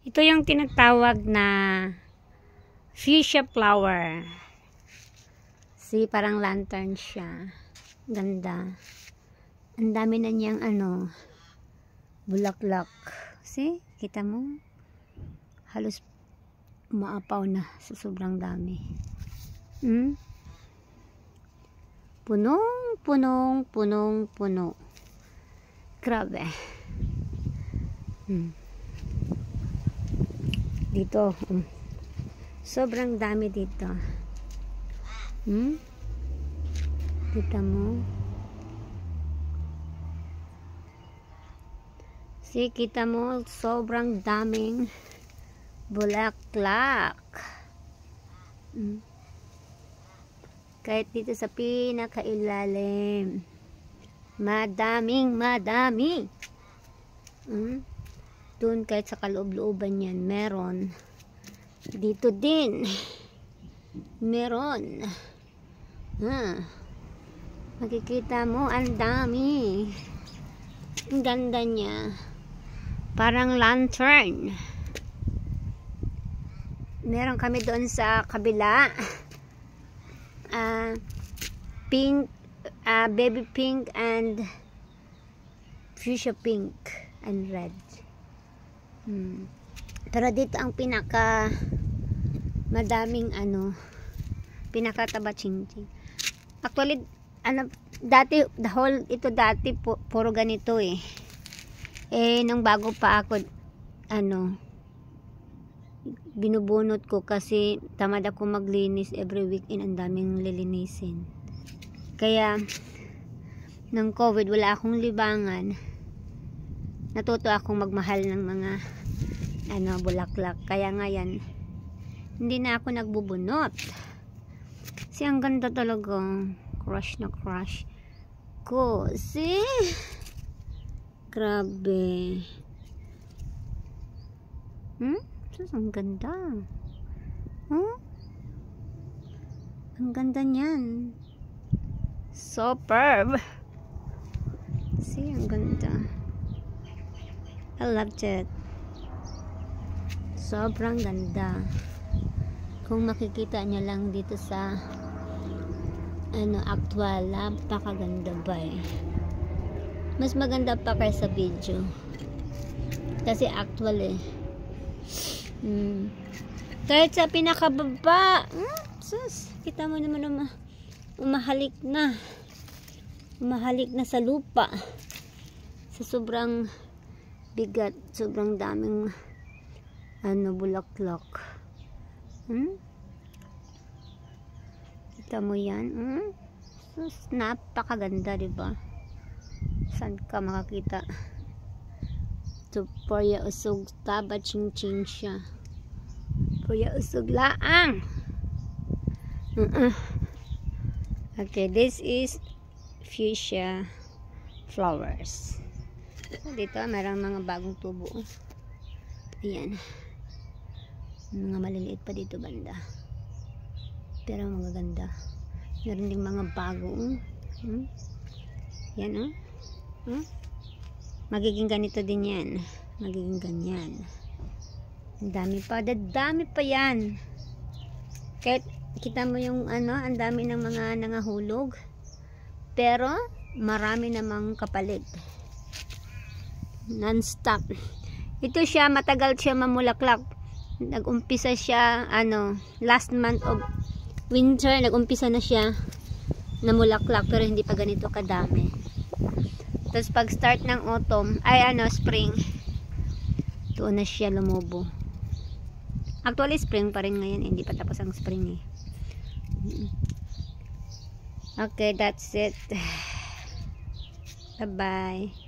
Ito yung tinatawag na fuchsia flower. See, parang lantern siya. Ganda. Ang dami na niyang bulaklak. See? Kita mo? Halos maapaw na sa sobrang dami. Punong-puno. Grabe. Dito. Sobrang dami dito. Kita mo? See, kita mo? Sobrang daming bulaklak. Kahit dito sa pinakailalim. Madami. Doon kahit sa kaloob-looban yan, meron. Dito din. Meron. Makikita mo, ang dami. Ang ganda niya. Parang lantern. Meron kami doon sa kabila. Pink, baby pink and fuchsia pink and red. Pero dito ang pinaka madaming pinakataba ching-ching. Actually, dati, ito dati puro ganito eh. Nung bago pa ako, binubunot ko kasi tamad ako maglinis every weekend, ang daming lilinisin. Kaya, nung COVID, wala akong libangan. Natuto akong magmahal ng mga bulaklak. Kaya ngayon, hindi na ako nagbubunot. Kasi ang ganda talaga. Crush na crush ko. See? Grabe. Ang ganda. Ang ganda niyan. Superb. See, ang ganda. I loved it. Sobrang ganda. Kung makikita nyo lang dito sa actual, napakaganda ba eh. Mas maganda pa kaysa video. Kasi actual eh. Kahit sa pinakababa, sus, kita mo naman umahalik na sa lupa. Sa sobrang bigat, sobrang daming bulaklak. Kita mo yan? Sus, napakaganda, diba? Saan ka makakita? Ito, Porya usog, taba ching-ching siya. Porya usog laang. Okay, this is fuchsia flowers. Dito, mayroong mga bagong tubo. Ayan. Mga maliliit pa dito banda. Pero magaganda. Meron din mga bagong. Yan, magiging ganito din yan. Magiging ganyan. Ang dami pa. Dadami pa yan. Kahit kita mo yung ang dami ng mga nangahulog. Pero marami namang kapalit. Non-stop. Ito siya, matagal siya mamulaklak. Nag-umpisa siya, last month of winter, nag-umpisa na siya namulaklak, pero hindi pa ganito kadami. Tapos pag start ng autumn, spring, doon na siya lumubo. Actually, spring pa rin ngayon, hindi pa tapos ang spring eh. Okay, that's it. Bye-bye.